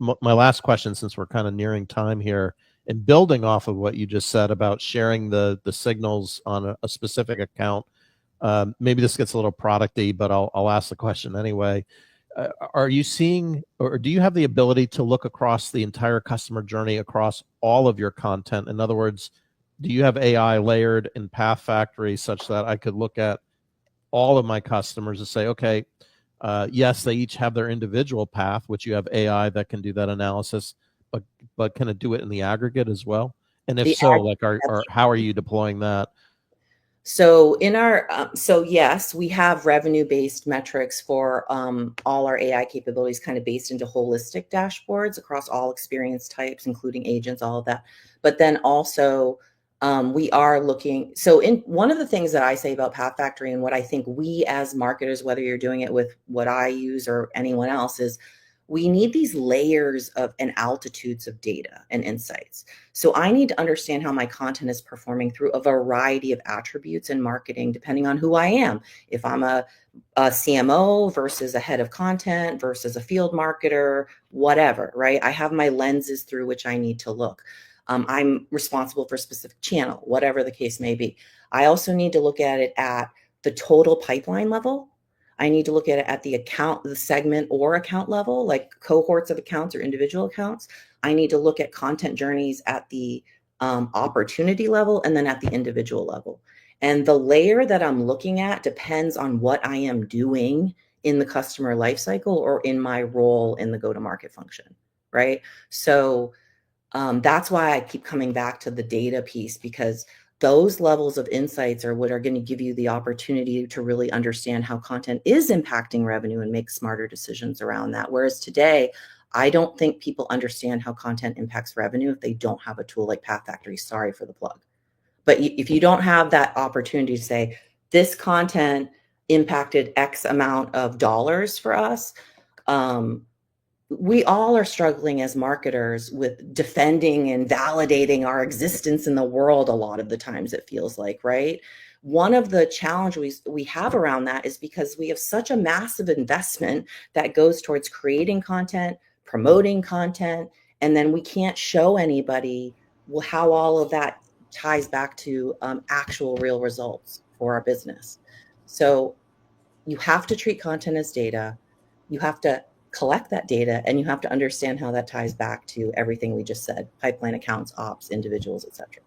My last question, since we're kind of nearing time here, and building off of what you just said about sharing the signals on a specific account, maybe this gets a little producty, but I'll ask the question anyway. Are you seeing, or do you have the ability to look across the entire customer journey across all of your content? In other words, do you have AI layered in PathFactory such that I could look at all of my customers and say, okay, yes, they each have their individual path, which you have AI that can do that analysis, but can it do it in the aggregate as well? And if so, like, how are you deploying that? So in our, so yes, we have revenue-based metrics for all our AI capabilities kind of based into holistic dashboards across all experience types, including agents, all of that. But then also we are looking, so in one of the things that I say about PathFactory and what I think we as marketers, whether you're doing it with what I use or anyone else, is we need these layers of and altitudes of data and insights. So I need to understand how my content is performing through a variety of attributes in marketing, depending on who I am. If I'm a CMO versus a head of content versus a field marketer, whatever, right? I have my lenses through which I need to look. I'm responsible for a specific channel, whatever the case may be. I also need to look at it at the total pipeline level. I need to look at it at the account, the segment or account level, like cohorts of accounts or individual accounts. I need to look at content journeys at the opportunity level and then at the individual level. And the layer that I'm looking at depends on what I am doing in the customer lifecycle or in my role in the go-to-market function, right? So that's why I keep coming back to the data piece, because those levels of insights are what are going to give you the opportunity to really understand how content is impacting revenue and make smarter decisions around that. Whereas today, I don't think people understand how content impacts revenue if they don't have a tool like PathFactory. Sorry for the plug. But if you don't have that opportunity to say, this content impacted X amount of dollars for us, we all are struggling as marketers with defending and validating our existence in the world a lot of the times, it feels like, right? One of the challenges we have around that is because we have such a massive investment that goes towards creating content, promoting content, and then we can't show anybody how all of that ties back to actual real results for our business. So you have to treat content as data. You have to collect that data, and you have to understand how that ties back to everything we just said: pipeline, accounts, ops, individuals, et cetera.